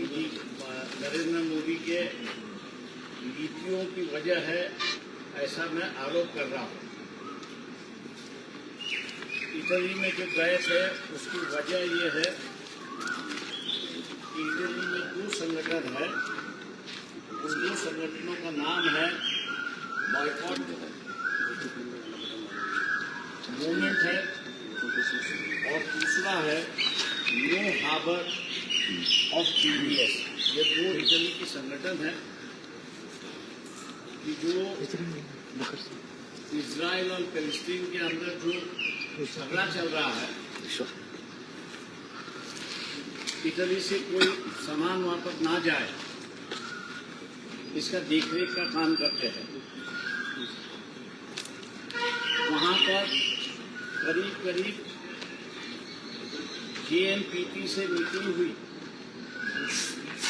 जी नरेंद्र मोदी के नीतियों की वजह है, ऐसा मैं आरोप कर रहा हूँ। इटली में जो गए थे उसकी वजह ये है कि इटली में जो संगठन है उन दो संगठनों का नाम है बॉयकॉट मूवमेंट है और दूसरा है नो हार्बर ऑफ पीबीएस। ये दो इटली की संगठन है कि जो इजराइल और पैलेस्टीन के अंदर जो झगड़ा चल रहा है, इटली से कोई सामान वहां पर ना जाए, इसका देखरेख का काम करते हैं। वहां पर करीब जेएनपीटी से मीटिंग हुई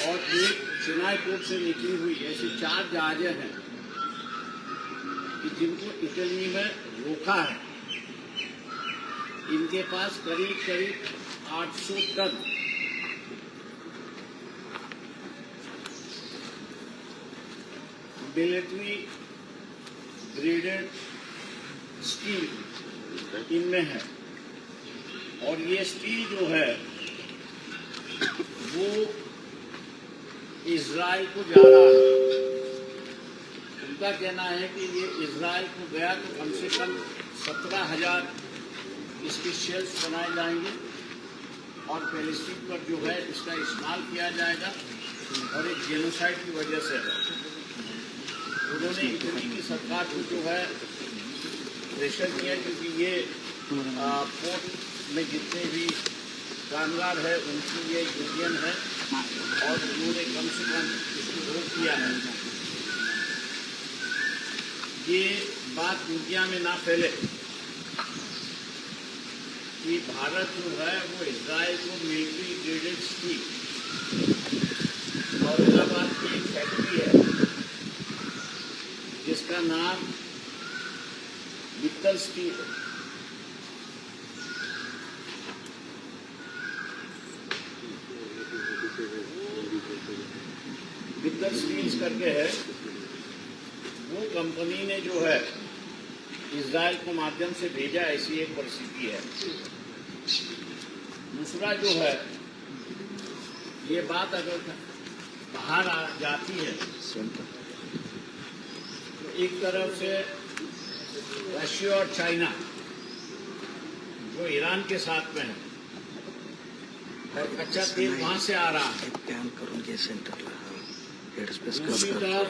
और एक चेन्नई पोर्ट से मीटिंग हुई। ऐसे 4 जहाजें हैं कि जिनको इटली में रोका है। इनके पास करीब 800 टन मिलिट्री ग्रेडेड स्टील इनमें है और ये स्टील जो है वो इजराइल को जा रहा है। उनका कहना है कि ये इजराइल को गया तो कम से कम 17,000 इसके शेल्स बनाए जाएंगे और पैलेस्टीन पर जो है इसका इस्तेमाल किया जाएगा और एक जेनोसाइड की वजह से है। उन्होंने इटली की सरकार को जो है प्रेशर किया क्योंकि ये पोर्ट में जितने भी कामगार है उनकी ये यूनियन है और उन्होंने कम से कम इसको विरोध किया है। ये बात दुनिया में ना फैले कि भारत जो है वो इजराइल को मिलिट्री ग्रेडेड स्टील औरंगाबाद की एक फैक्ट्री है जिसका नाम मित्तल स्टील है। मित्तल स्टील्स करके है, वो कंपनी ने जो है इजराइल को माध्यम से भेजा, ऐसी एक परिस्थिति है। दूसरा जो है ये बात अगर बाहर आ जाती है तो एक तरफ से रशिया और चाइना जो ईरान के साथ में है और कच्चा तेल वहां से आ रहा है। दूसरी तरफ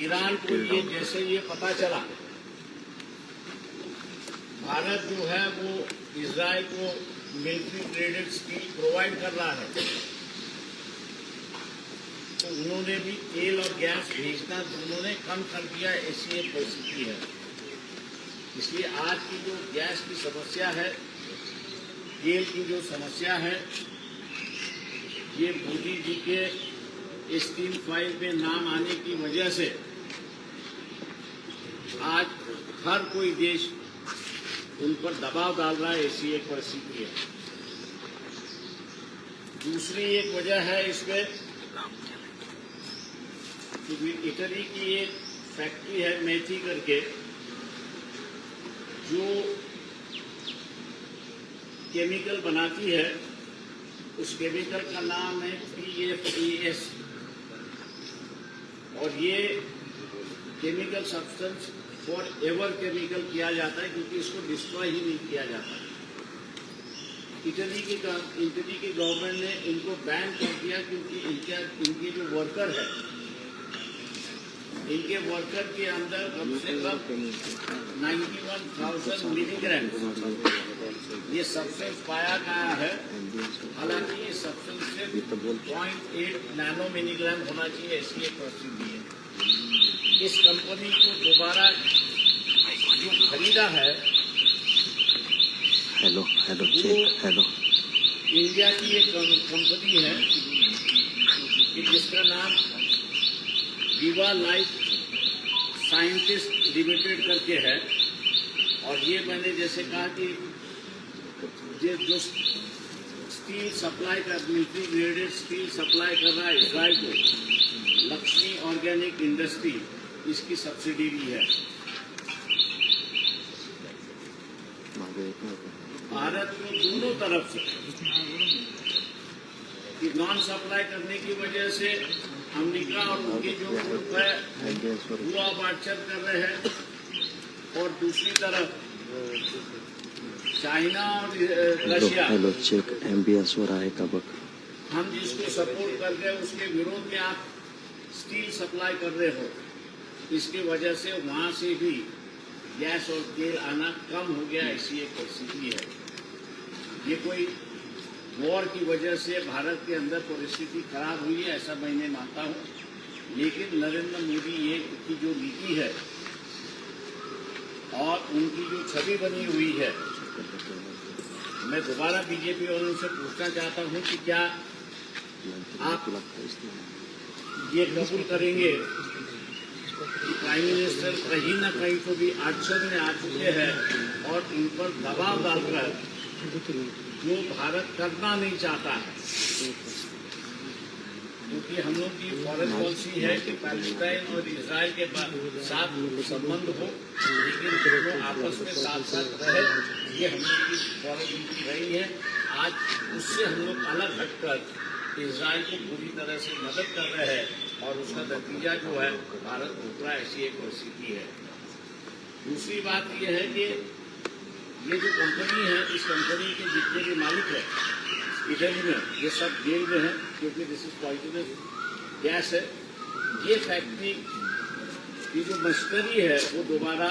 ईरान को ये जैसे ये पता चला भारत जो है वो इजराइल को मिलिट्री ग्रेडेड स्टील प्रोवाइड कर रहा है तो उन्होंने भी तेल और गैस भेजना उन्होंने कम कर दिया। ऐसी एक परिस्थिति है। इसलिए आज की जो गैस की समस्या है, तेल की जो समस्या है, ये मोदी जी के इस 3 फाइल में नाम आने की वजह से आज हर कोई देश उन पर दबाव डाल रहा है। ऐसी एक परिस्थिति है। दूसरी एक वजह है इसमें कि इटली की एक फैक्ट्री है मेथी करके जो केमिकल बनाती है। उस केमिकल का नाम है PFAS और ये chemical substance forever chemical किया जाता है क्योंकि इसको डिस्ट्रॉय ही नहीं किया जाता। इटली की गवर्नमेंट ने इनको बैन कर दिया क्योंकि इनके जो वर्कर है, इनके वर्कर के अंदर कम से कम 91,000 मिलीग्राम ये सब्सटेंस पाया गया है। हालांकि ये सब्सटेंस सिर्फ 0.8 नैनो मिलीग्राम होना चाहिए, ऐसी एक परिस्थिति है। इस कंपनी को दोबारा जो खरीदा है हेलो इंडिया की एक कंपनी है कि जिसका नाम विवा लाइफ साइंटिस्ट लिमिटेड करके है। और ये मैंने जैसे कहा कि ये जो स्टील सप्लाई कर मिलिट्री ग्रेडेड स्टील सप्लाई कर रहा है इजराइल को। लक्ष्मी ऑर्गेनिक इंडस्ट्री इसकी सब्सिडी भी है। भारत को दोनों तरफ से कि नॉन सप्लाई करने की वजह से अमेरिका और उनके जो ग्रुप है वो अबार्चर कर रहे हैं, और दूसरी तरफ चाइना और रशिया MBS हो रहा है कब हम जिसको सपोर्ट कर रहे हैं उसके विरोध में आप स्टील सप्लाई कर रहे हो, इसकी वजह से वहां से भी गैस और तेल आना कम हो गया। ऐसी एक परिस्थिति है। ये कोई वॉर की वजह से भारत के अंदर परिस्थिति खराब हुई है ऐसा मैं नहीं मानता हूँ, लेकिन नरेंद्र मोदी ये की जो नीति है और उनकी जो छवि बनी हुई है, मैं दोबारा बीजेपी वालों से पूछना चाहता हूँ कि क्या आप ये कबूल करेंगे कि प्राइम मिनिस्टर कहीं न कहीं तो भी एक्शन में आ चुके हैं और इन पर दबाव डालकर जो भारत करना नहीं चाहता है, क्योंकि हम लोग की फॉरेन पॉलिसी है कि पैलेस्टाइन और इजराइल के साथ संबंध हो, लेकिन दोनों आपस में साथ साथ रहे, ये हम लोग की फॉरेन नीति रही है। आज उससे हम लोग अलग हटकर इजराइल को पूरी तरह से मदद कर रहे हैं और उसका नतीजा जो है भारत भुगत रहा है। ऐसी एक परिस्थिति है। दूसरी बात यह है कि ये जो कंपनी है, इस कंपनी के जितने भी मालिक है इटली में, ये सब जेल में है क्योंकि दिस इज पॉइजनस गैस है। ये फैक्ट्री की जो मशीनरी है वो दोबारा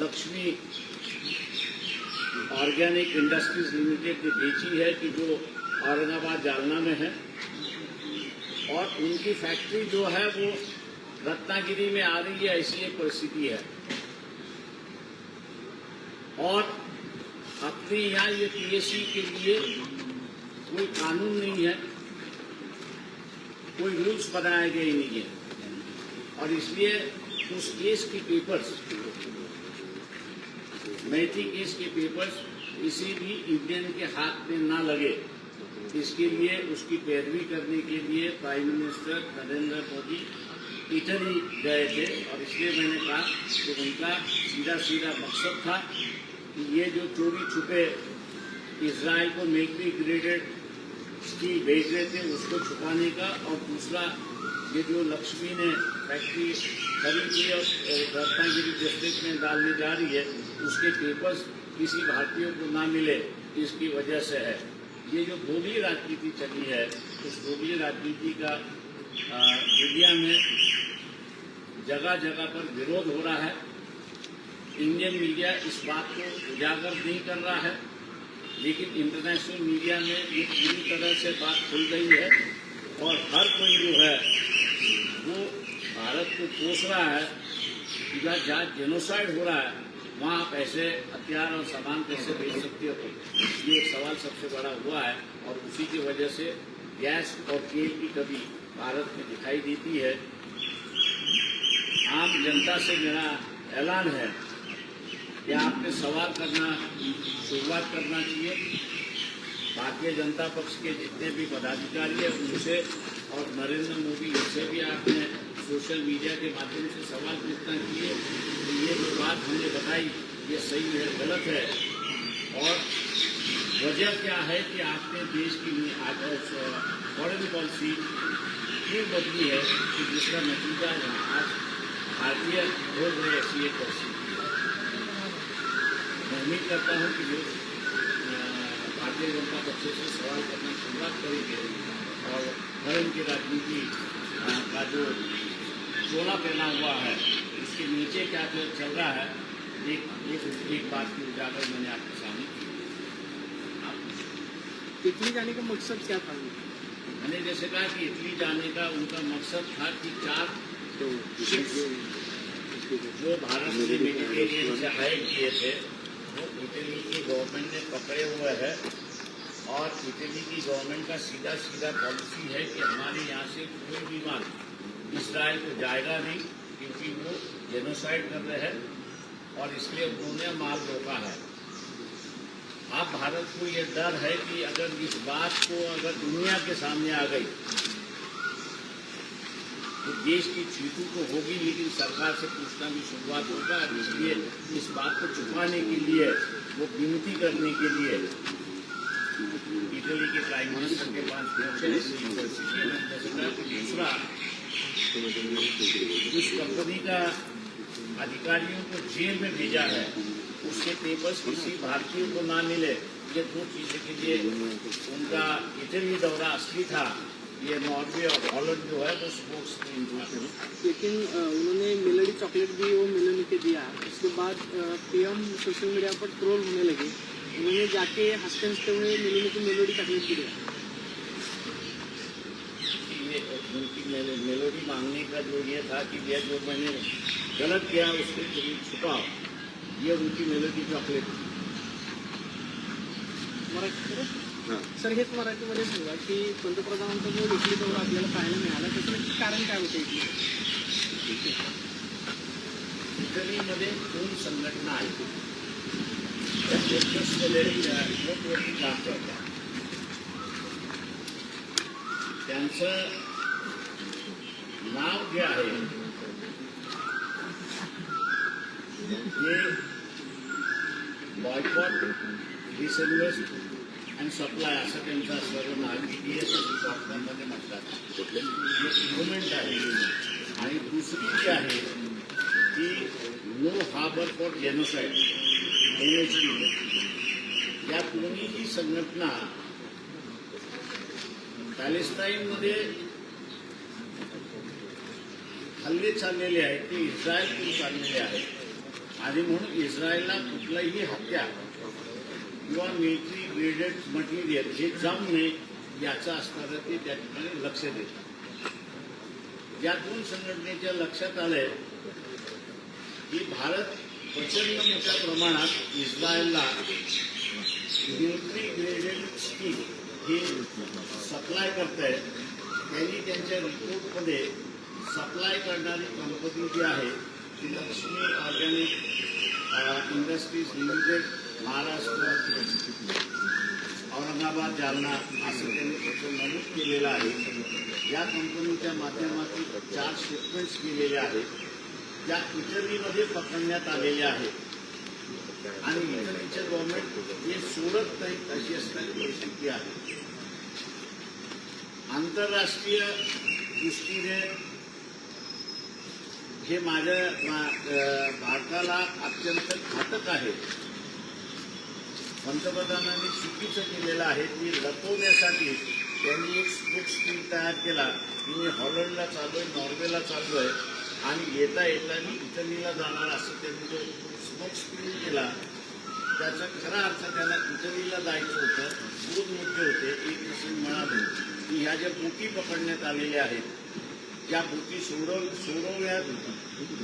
लक्ष्मी ऑर्गेनिक इंडस्ट्रीज लिमिटेड ने बेची है कि जो औरंगाबाद जालना में है, और उनकी फैक्ट्री जो है वो रत्नागिरी में आ रही है। ऐसी एक परिस्थिति है। और अपने यहाँ ये PSC के लिए कोई कानून नहीं है, कोई रूल्स बनाए गए नहीं है, और इसलिए उस केस के पेपर्स, मैथी केस के पेपर्स किसी भी इंडियन के हाथ में ना लगे, इसके लिए उसकी पैरवी करने के लिए prime minister Narendra Modi Italy गए थे। और इसलिए मैंने कहा कि उनका सीधा सीधा मकसद था कि ये जो चोरी छुपे इजराइल को मिलिट्री ग्रेडेड स्टील भेज रहे थे उसको छुपाने का, और दूसरा ये जो लक्ष्मी ने फैक्ट्री खरीदी और रत्नागिरी डिस्ट्रिक्ट में डालने जा रही है उसके पेपर्स किसी भारतीयों को ना मिले, इसकी वजह से है। ये जो दोगली राजनीति चली है, उस दोगली राजनीति का मीडिया में जगह जगह पर विरोध हो रहा है। इंडियन मीडिया इस बात को उजागर नहीं कर रहा है, लेकिन इंटरनेशनल मीडिया में ये पूरी तरह से बात खुल गई है, और हर कोई जो है वो भारत को कोस रहा है कि जहाँ जेनोसाइड हो रहा है वहाँ आप ऐसे हथियार और सामान कैसे भेज सकते हो। ये एक सवाल सबसे बड़ा हुआ है, और उसी की वजह से गैस और तेल की कमी भारत में दिखाई देती है। आम जनता से मेरा ऐलान है कि आपने सवाल करना शुरुआत करना चाहिए। भारतीय जनता पक्ष के जितने भी पदाधिकारी हैं उनसे और नरेंद्र मोदी से भी आपने सोशल मीडिया के माध्यम से सवाल पूछना चाहिए कि ये जो बात हमने बताई ये सही है गलत है, और वजह क्या है कि आपने देश की फॉरेन पॉलिसी क्यों बदली है कि जिसका नतीजा आज भारतीय हो गए। ऐसी एक परिस्थिति है। मैं उम्मीद करता हूँ कि जो भारतीय जनता पक्ष से सवाल करना शुरुआत करेंगे और धर्म की राजनीति का जो चोला पहना हुआ है उसके नीचे क्या चल रहा है, एक बात की उजागर मैंने आपके सामने की। इटली जाने का मकसद क्या था? मैंने जैसे कहा कि इटली जाने का उनका मकसद था कि 4 शिप्स जो भारत से मेडिटेरियन से हायर किए थे वो इटली की गवर्नमेंट ने पकड़े हुए हैं, और इटली की गवर्नमेंट का सीधा सीधा पॉलिसी है कि हमारे यहाँ से कोई भी माल इजराइल को जाएगा नहीं, क्योंकि वो जेनोसाइड कर रहे हैं, और इसलिए उन्होंने माल रोका है। अब भारत को ये डर है कि अगर इस बात को अगर दुनिया के सामने आ गई तो देश की चीतू तो होगी, लेकिन सरकार से पूछना भी शुरुआत होगा। इसलिए इस बात को छुपाने के लिए, वो विनती करने के लिए इटली के प्राइम मिनिस्टर के पास पहुंचे। दूसरा, उस कंपनी का अधिकारियों को जेल में भेजा है, उसके पेपर्स किसी भारतीय को ना मिले, ये दो चीज़ों के लिए उनका इटली दौरा असली था। ये नॉर्वे और हॉलैंड जो है वो स्पोर्ट्स टीम था। लेकिन उन्होंने मेलोडी चॉकलेट भी वो मेलोडी के दिया। उसके बाद पीएम सोशल मीडिया पर ट्रोल होने लगे। उन्होंने जाके हंसते हंसते हुए मेलोडी को मेलोडी चॉकलेट भी दिया। ये उनकी मेलोडी मांगने का जो ये था कि ये जो मैंने गलत किया उसको तुम छुपाओ, ये उनकी मेलोडी चॉकलेट थी। मराठी सर, हेच मराठीमध्ये सांगा की पंतप्रधानांचा जो इटली दौरा आपल्याला पाहायला मिळाला त्याचं कारण काय होतं? इटलीमध्ये 2 संघटना आहेत, त्या मोठमोठी काम करतात. त्यांचं नाव जे आहे ते बॉयकॉट, डिसइन्व्हेस्ट अँड सप्लाय असं त्यांचं सर्व नाव BDS शॉर्टमध्ये म्हणतात. इम्प्रुव्हमेंट आहे. आणि दुसरी जी आहे ती no harbour for genocide, NHD. या दोन्हीही संघटना पॅलेस्टाईनमध्ये हल्ले चाललेले आहेत ते इस्रायलकडून चाललेले आहेत आणि म्हणून इस्रायलला कुठलाही हत्या किंवा मिलिटरी ग्रेडेड मटेरियल हे जाऊ नये याचं असणारं ते त्या ठिकाणी लक्ष देतात. या 2 संघटनेच्या लक्षात आलंय की भारत प्रचंड मोठ्या प्रमाणात इस्रायलला मिलिटरी ग्रेडेड स्टील हे सप्लाय करत आहे. त्यांनी त्यांच्या रिपोर्टमध्ये सप्लाय करणारी कंपनी जी आहे ती Lakshmi organic industries limited, Maharashtra, Aurangabad, Jalna असं त्यांनी त्याचं नमूद केलेलं आहे. या कंपनीच्या माध्यमातून 4 शिपमेंट्स केलेले आहेत, ज्या इटलीमध्ये पकडण्यात आलेल्या आहेत आणि इटलीचे गव्हर्नमेंट हे सोडत नाही अशी असणारी परिस्थिती आहे. आंतरराष्ट्रीय दृष्टीने हे भारताला अत्यंत घातक आहे. पंतप्रधानांनी चुकीचं केलेलं आहे की लपवण्यासाठी त्यांनी एक स्पोर्ट्स स्टील तयार केला की मी हॉलंडला चालू आहे, नॉर्वेला चालू आहे आणि येता येता मी इटलीला जाणार असं त्यांनी जो स्पोर्ट्स स्टील केला त्याचा खरा अर्थ त्यांना इटलीला जायचं होतं. 2 मुद्दे होते. एक असं म्हणाले की ह्या ज्या बोटी पकडण्यात आलेल्या आहेत या बोटी सोडवण्यात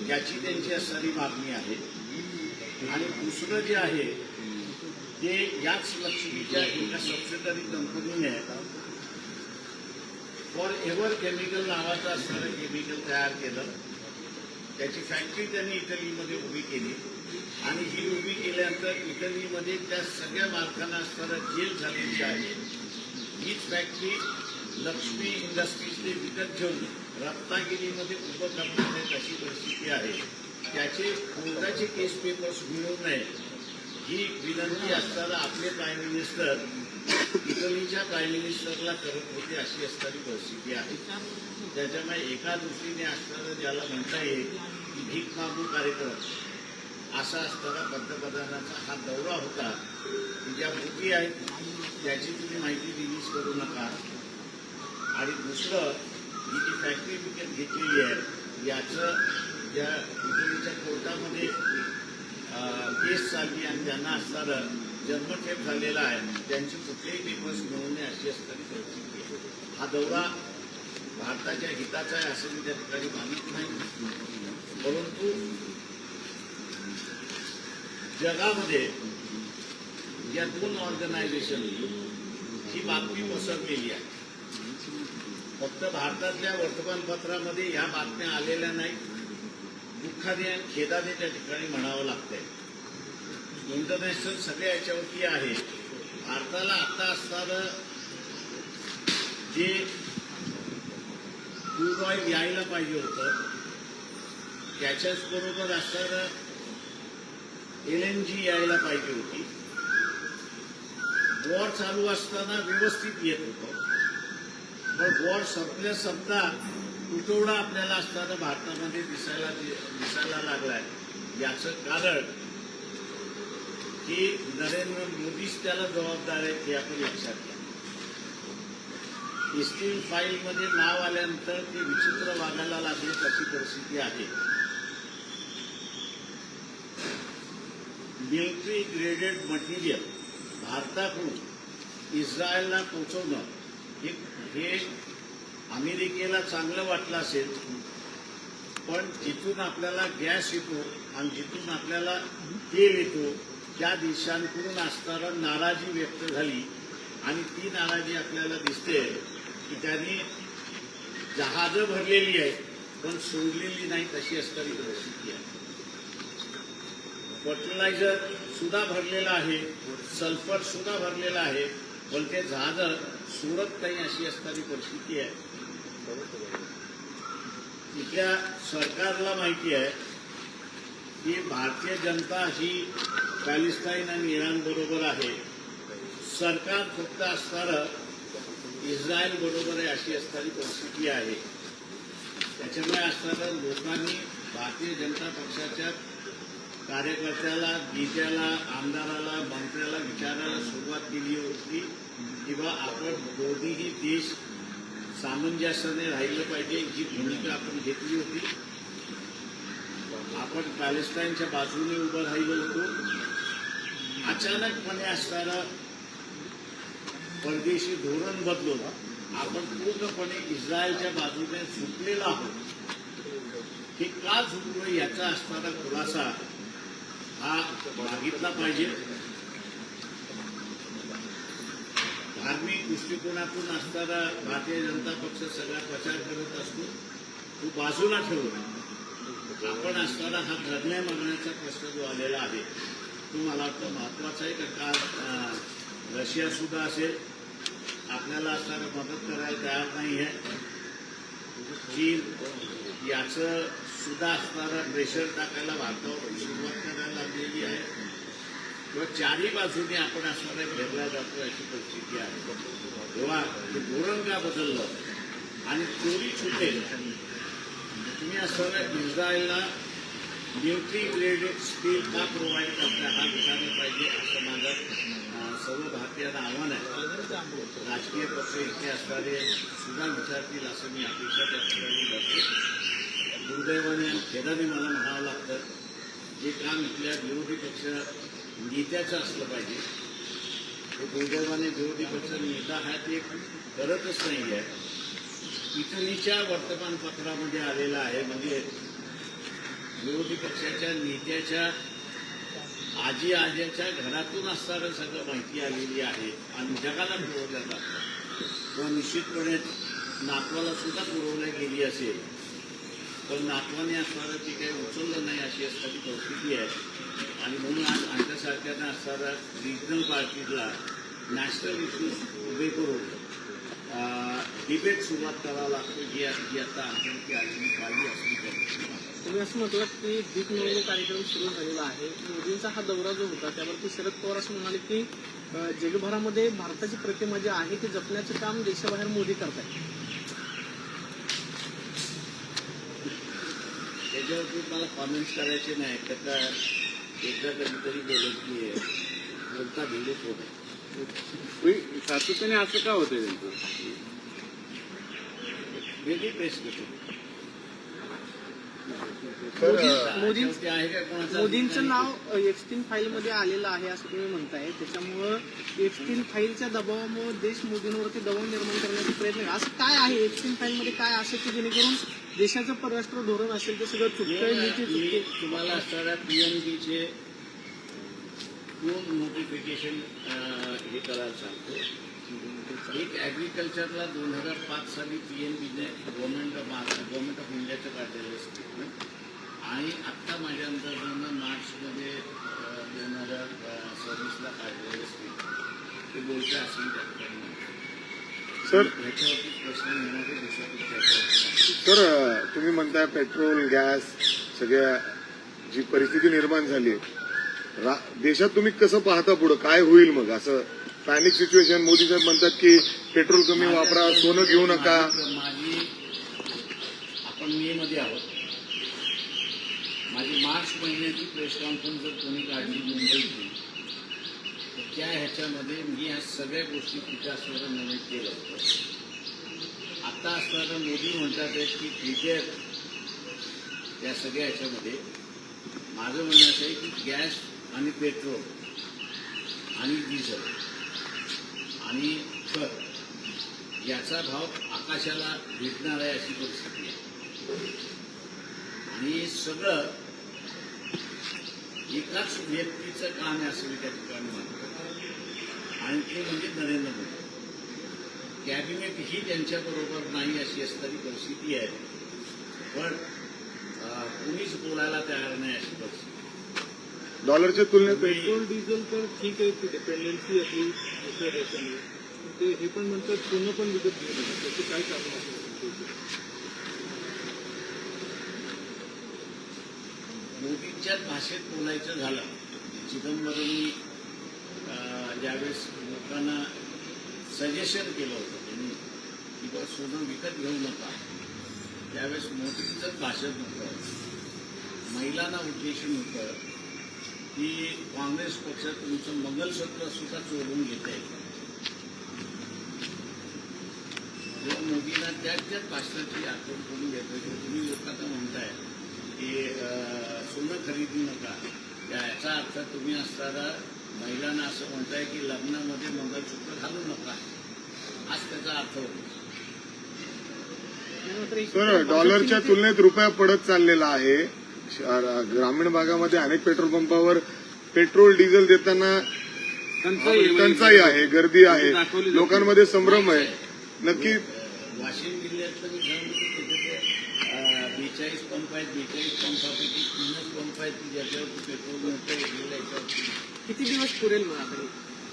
याची त्यांची असणारी मागणी आहे. आणि दुसरं जे आहे ते याच लक्ष्मीच्या एका सबसिडरी कंपनीने फॉर एव्हर केमिकल नावाचं असणारं केमिकल तयार केलं. त्याची फॅक्टरी त्यांनी इटलीमध्ये उभी केली आणि ही उभी केल्यानंतर इटलीमध्ये त्या सगळ्या मालकांना असणारं जेल झालेली आहे. हीच फॅक्टरी लक्ष्मी इंडस्ट्रीजने विकत घेऊन रत्नागिरीमध्ये उभं करण्यात अशी परिस्थिती आहे. त्याचे कोर्टाचे केस पेपर्स मिळू नये ही विनंती असताना आपले प्राईम मिनिस्टर इटलीच्या प्राईम मिनिस्टरला करत होते अशी असणारी परिस्थिती आहे. त्याच्यामुळे एका दृष्टीने असणारं ज्याला म्हणता येईल की भीक मागू कार्यक्रम असा असताना पंतप्रधानांचा हा दौरा होता की ज्या बोटी आहेत त्याची तुम्ही माहिती रिलीज करू नका आणि दुसरं ही जी फॅक्टरी विकत घेतलेली आहे याचं ज्या इटलीच्या कोर्टामध्ये केस चालली आणि त्यांना असणारं जन्मठेप झालेला आहे त्यांची कुठलेही पेपर्स मिळू नये अशी असणारी परिस्थिती आहे. हा दौरा भारताच्या हिताचा आहे असं मी त्या ठिकाणी मानत नाही. परंतु जगामध्ये या 2 ऑर्गनायझेशन ही बातमी पसरलेली आहे. फक्त भारतातल्या वर्तमानपत्रामध्ये ह्या बातम्या आलेल्या नाही. दुःखाने आणि खेदाने त्या ठिकाणी म्हणावं लागतंय. इंटरनॅशनल सगळ्या याच्यावरती आहे भारताला आता असणारं जे क्रूड ऑइल यायला पाहिजे होतं त्याच्याच बरोबर असणारं LNG यायला पाहिजे होती. वॉर चालू असताना व्यवस्थित येत होतं, पण वॉर संपता तुटवडा आपल्याला असताना भारतामध्ये दिसायला लागलाय. याचं कारण की नरेंद्र मोदीच त्याला जबाबदार आहेत हे आपण लक्षात घ्या. इस्टील फाईलमध्ये नाव आल्यानंतर ते विचित्र वागायला लागले तशी परिस्थिती आहे. मिलिटरी ग्रेडेड मटेरियल भारताकडून इस्रायलला पोहोचवणं हे अमेरिकेला चांगलं वाटलं असेल, पण जिथून आपल्याला गॅस येतो आणि जिथून आपल्याला तेल येतो त्या देशांकडून असणारा नाराजी व्यक्त झाली आणि ती नाराजी आपल्याला दिसते की त्यांनी जहाजं भरलेली आहेत पण सोडलेली नाही तशी असणारी परिस्थिती आहे. फर्टिलायझर सुद्धा भरलेलं आहे, सल्फर सुद्धा भरलेलं आहे, पण ते जहाजं सोडत नाही अशी असणारी परिस्थिती आहे. इथल्या सरकारला माहिती आहे की भारतीय जनता ही पॅलेस्टाईन आणि इराण बरोबर आहे, सरकार फक्त असणारं इस्रायल बरोबर आहे अशी असणारी परिस्थिती आहे. त्याच्यामुळे असणाऱ्या लोकांनी भारतीय जनता पक्षाच्या कार्यकर्त्याला, नेत्याला, आमदाराला, मंत्र्याला विचारायला सुरुवात केली होती की बा आपण दोन्हीही देश सामंजस्याने राहिलं पाहिजे. जी भूमिका आपण घेतली होती, आपण पॅलेस्टाईनच्या बाजूने उभं राहिलो होतो. अचानकपणे असणारं परदेशी धोरण बदलून आपण पूर्णपणे इस्रायलच्या बाजूने झुकलेलो आहोत. हे का झुकलो याचा असणारा खुलासा हा मागितला पाहिजे. धार्मिक दृष्टिकोनातून असणारा भारतीय जनता पक्ष सगळा प्रचार करत असतो, तो बाजूला ठेवून आपण असणारा हा धरण्या मागण्याचा प्रश्न जो आलेला आहे तो मला वाटतं महत्वाचा आहे. कारण रशिया सुद्धा असेल आपल्याला असणारा मदत करायला तयार नाही आहे. चीन याचं सुद्धा असणारा प्रेशर टाकायला भारतावर सुरुवात करायला लागलेली आहे. किंवा चारही बाजूने आपण असणारा घेरला जातो अशी परिस्थिती आहे. तेव्हा हे धोरण का बदललं आणि चोरी छुटे तुम्ही असणारा इस्रायलला मिलिटरी ग्रेडेड स्टील का प्रोव्हाइड करता हा विचारलं पाहिजे असं माझं सर्व भारतीयांना आव्हान आहे. राजकीय पक्ष इथे असणारे सुद्धा विचारतील असं मी अपेक्षा त्या ठिकाणी करतो. दुर्दैवाने आणि खेदाने मला म्हणावं लागतं जे काम इथल्या विरोधी पक्ष नेत्याचं असलं पाहिजे ते दुर्दैवाने विरोधी पक्ष नेता हा ते करतच नाही आहे. इटलीच्या वर्तमानपत्रामध्ये आलेला आहे. म्हणजे विरोधी पक्षाच्या नेत्याच्या आजी आज्याच्या घरातून असणारं सगळं माहिती आलेली आहे आणि जगाला पुरवल्या जातं किंवा निश्चितपणे नातवाला सुद्धा पुरवल्या गेली असेल, पण नातवाने असणारं ते काही उचललं नाही अशी असणारी परिस्थिती आहे. आणि म्हणून आज आमच्यासारख्यानं असणाऱ्या रिजनल पार्टीजला नॅशनल इश्यूज उभे करून डिबेट सुरुवात करावा लागतो जी आता आमच्याकडे आलेली पाहिजे असली पाहिजे. तुम्ही असं म्हटलं की दीप नोंदणी कार्यक्रम सुरू झालेला आहे. मोदींचा हा दौरा जो होता त्यावरती शरद पवार असं म्हणाले की जगभरामध्ये भारताची प्रतिमा जी आहे ती जपण्याचं काम देशाबाहेर मोदी करतायत. त्याच्यावरती मला कॉमेंट्स करायचे नाही. त्याचा एकदा कधीतरी बोलत की बोलता भेटत होत सातत्याने असं का होतंय त्यांचं वेगळी प्रेस घेतो. मोदींचं नाव एप्स्टीन फाईलमध्ये आलेलं आहे असं तुम्ही म्हणताय. त्याच्यामुळं एप्स्टीन फाईलच्या दबावामुळे देश मोदींवरती दबाव निर्माण करण्याचा प्रयत्न असं काय आहे एप्स्टीन फाईलमध्ये काय असं की जेणेकरून देशाचं परराष्ट्र धोरण असेल ते सगळं चुकतंय. तुम्हाला असणाऱ्या PNBचे 2 नोटिफिकेशन हे करायला सांगतो. एक ॲग्रिकल्चरला 2005 साली PNBने गव्हर्नमेंट ऑफ इंडियाचं काढलेलं स्टेटमेंट आणि आत्ता माझ्या अंदाजानं मार्चमध्ये 2026ला काढलेलं स्टेटमेंट ते बोलते असेल त्यात काही नाही. सर ह्याच्यावरती प्रश्न येणारे दुसऱ्या त्याच्यावरती तर तुम्ही म्हणताय पेट्रोल गॅस सगळ्या जी परिस्थिती निर्माण झाली देशात तुम्ही कसं पाहता पुढं काय होईल मग असं पॅनिक सिच्युएशन? मोदी साहेब म्हणतात की पेट्रोल कमी वापरा, सोनं घेऊ नका. माझी आपण मे मध्ये आहोत. माझी मार्च महिन्याची प्रेस कॉन्फरन्स जर कोणी काढली मुंबईतली तर त्या ह्याच्यामध्ये मी ह्या सगळ्या गोष्टी तिथे असणारं नमूद केलं होतं. आता असणारं मोदी म्हणतात की प्रिपेअर त्या सगळ्या ह्याच्यामध्ये माझं म्हणणं असं आहे की गॅस आणि पेट्रोल आणि डिझेल आणि खत याचा भाव आकाशाला भेटणार आहे अशी परिस्थिती आहे. आणि हे सगळं एकाच व्यक्तीचं काम आहे असं मी त्या ठिकाणी मानतो आणि ते म्हणजे नरेंद्र मोदी. कॅबिनेट ही त्यांच्याबरोबर नाही अशी असणारी परिस्थिती आहे. पण कुणीच बोलायला तयार नाही अशी परिस्थिती. डॉलरच्या तुलनेत पेट्रोल डिझेल तर ठीक आहे, ती डिपेंडन्सी आपली दुसऱ्या देशांनी, ते हे पण म्हणतात सोनं पण विकत घेतात. त्याचं काय कारण असेल? मोदींच्या भाषेत बोलायचं झालं, चिदंबरमनी ज्यावेळेस लोकांना सजेशन केलं होतं त्यांनी की बा सोनं विकत घेऊ नका, त्यावेळेस मोदींचंच भाषण होतं. महिलांना उद्देशून होतं की काँग्रेस पक्ष तुमचं मंगलसूत्र सुद्धा चोरून घेत आहे. जेव्हा मोदींना त्याच भाषणाची आठवण करून घेतोय की तुम्ही लोकांना म्हणताय की सोनं खरेदी नका, याचा अर्थ तुम्ही असताना महिलांना असं म्हणताय की लग्नामध्ये मंगलसूत्र घालू नका, हाच त्याचा अर्थ होतो. सर डॉलरच्या तुलनेत रुपया पडत चाललेला आहे. ग्रामीण भागामध्ये अनेक पेट्रोल पंपावर पेट्रोल डिझेल देताना टंचाई आहे, गर्दी आहे, लोकांमध्ये संभ्रम आहे. नक्की वाशिम जिल्ह्यातलं मी सांगतो की तिथे 42 पंप आहेत. 42 पंपापैकी 3च पंप आहेत की ज्याच्यावरती पेट्रोल मिळतं. याच्यावरती किती दिवस पुरेल मग आता?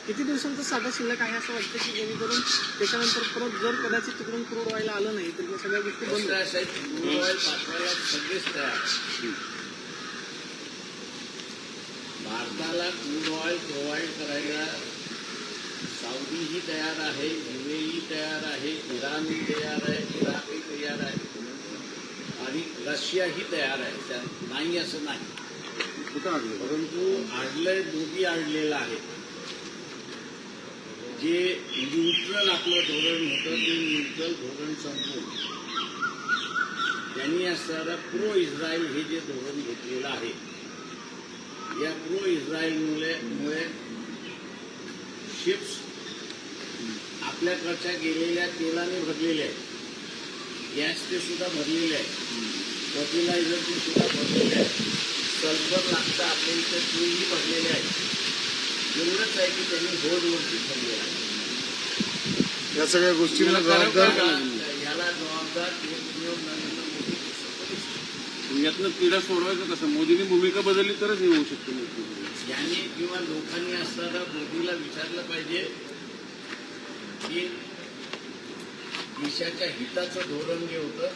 किती दिवसांचा साधा शिल्लक आहे असं वाटतं की जेणेकरून त्याच्यानंतर परत जर कदाचित तिकडून क्रूड ऑइल आलं नाही तर या सगळ्या गोष्टी बंद असं आहे की क्रूड ऑइल पाठवायला सगळेच तयार. भारताला क्रूड ऑइल प्रोव्हाइड करायला सौदीही तयार आहे, युएई तयार आहे, इराणही तयार आहे, इराकही तयार आहे आणि रशियाही तयार आहे. त्या नाही असं नाही, परंतु आडलंय मोदी आडलेलं आहे. जे न्यूट्रल आपलं धोरण होतं ते न्यूट्रल धोरण संपवून त्यांनी असणारा प्रो इस्रायल हे जे धोरण घेतलेलं आहे, या प्रो इस्रायलमुळे शिप्स आपल्याकडच्या गेलेल्या तेलाने भरलेल्या आहेत, गॅसचे सुद्धा भरलेले आहेत, फर्टिलायझरचे सुद्धा भरलेले आहेत, सल्फर लागतं आपल्या इथं तेही भरलेले आहेत. एवढंच आहे की त्यांनी बोर्डवरती ठरलेलं आहे. या सगळ्या गोष्टींना जबाबदार याला जबाबदार नरेंद्र मोदी. यातनं तिढा सोडवायचं कसं? मोदींनी भूमिका बदलली तरच हे होऊ शकतं. यांनी किंवा लोकांनी असताना मोदीला विचारलं पाहिजे की देशाच्या हिताचं धोरण जे होतं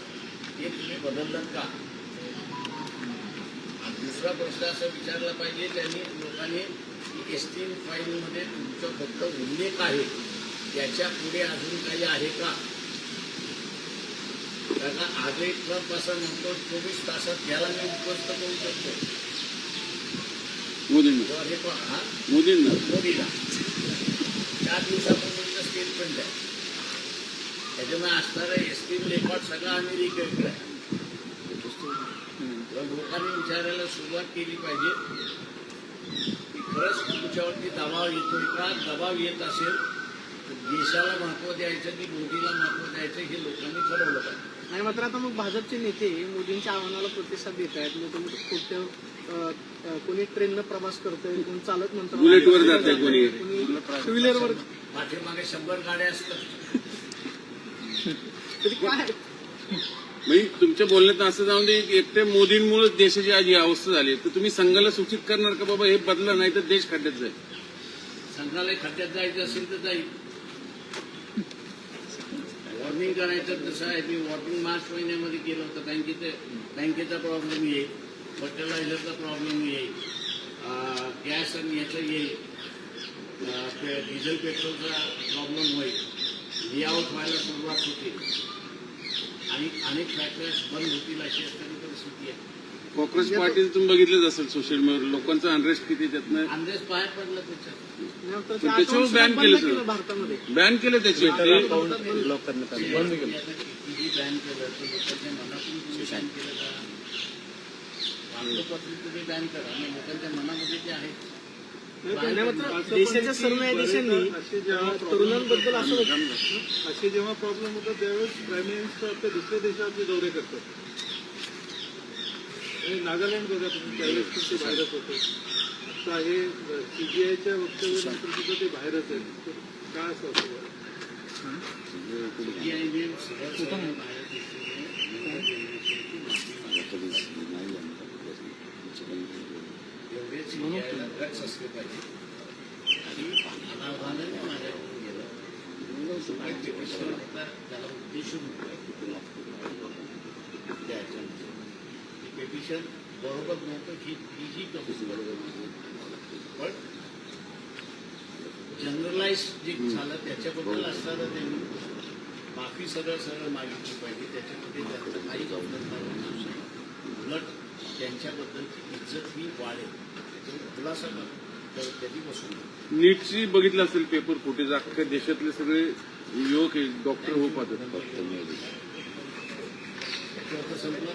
ते तुम्ही बदललं का? आणि दुसरा प्रश्न असा विचारला पाहिजे त्यांनी लोकांनी की एसटीन फाईलमध्ये तुमचा फक्त उल्लेख आहे, त्याच्या पुढे अजून काही आहे का? कारण आज एक ट्रम्प असं म्हणतो 24 तासात याला मी उपस्थित करू शकतो. मोदीला 4 दिवसापूर्वीचं स्टेटमेंट आहे. त्याच्यामुळे असणारा एसटीन रेकॉर्ड सगळा अमेरिकेकडे आहे. लोकांनी विचारायला सुरुवात केली पाहिजे की खरंच तुमच्यावरती दबाव येतोय का? दबाव येत असेल तर देशाला महत्व द्यायचं की मोदीला महत्व द्यायचं हे लोकांनी ठरवलं पाहिजे. नाही मात्र आता मग भाजपचे नेते मोदींच्या आव्हानाला प्रतिसाद देत आहेत. मोठे मोठे खोटे कोणी ट्रेननं प्रवास करतोय, कोणी चालत म्हणतो, बुलेटवर जाते, कोणी टू व्हीलरवर. पाठीमागे 100 गाड्या असतात. तरी काय म्हणजे तुमच्या बोलण्यात असं जाऊन दे की एकट्या मोदींमुळे देशाची आज ही अवस्था झाली, तर तुम्ही संघाला सूचित करणार का बाबा हे बदला, नाही तर देश खड्ड्यात जाईल? कुणाला खड्ड्यात जायचं असेल तर जाईल. वॉर्निंग करायचं तसं आहे. मी वॉर्निंग मार्च महिन्यामध्ये केलं होतं. बँकेचा प्रॉब्लेम येईल, फर्टिलायझरचा प्रॉब्लेम येईल, गॅस आणि याचं येईल, डिझेल पेट्रोलचा प्रॉब्लेम होईल, लेआउट व्हायला सुरुवात होतील आणि अनेक फॅक्टरीज बंद होतील अशी असणारी परिस्थिती आहे. कॉक्रोच पार्टी तुम्ही बघितलंच असेल सोशल मीडियावर, लोकांचा अनरेस्ट किती त्यातनं अंदाज बाहेर पडला त्याच्यात. तर ते त्याच्यावर account ban बंद केलं केलं सर. भारतामध्ये. बॅन केलं त्याचे ब्लॉक करण्यात आलं बंद केलं. किती बॅन केलं तर लोकांच्या मनातून तुम्ही बॅन केलं का? वार्तापत्र तुम्ही बॅन करा आणि लोकांच्या मनामध्ये जे आहे नाही, मात्र देशाच्या सर्व न्यायाधीशांनी तरुणांबद्दल असं होतं. असे जेव्हा प्रॉब्लेम होतात त्यावेळेस प्राईम मिनिस्टर आपल्या दुसऱ्या देशाचे दौरे करतात. आणि नागालँड बघा तुम्ही, त्यावेळेस पण ते बाहेरच होते. आता हे सीबीआयच्या वक्तव्यानंतर सुद्धा ते बाहेरच आहेत. तर काय असं असं CBI सरळ सरळ बाहेर दिसते. एवढे CBI ड्रग्स असले पाहिजे आणि अनावधानाने माझ्याकडून गेलं आणि पिटिशन होता त्याला उद्देशून पिटिशन बरोबर नव्हतं ही कबूल बरोबर, पण जनरलाइज जे झालं त्याच्याबद्दल असताना त्यांनी माफी सरळ सरळ मागितली पाहिजे. त्याच्यामध्ये त्यांचं काही गौरव नाही, उलट त्यांच्याबद्दलची इज्जत ही वाढेल. त्याच्यावर खुलासा तर कधीपासून नीटची बघितलं असेल पेपर फुटेज, अख्ख्या देशातले सगळे युवक डॉक्टर होऊ पाहतात. त्याच्यावर संपलं.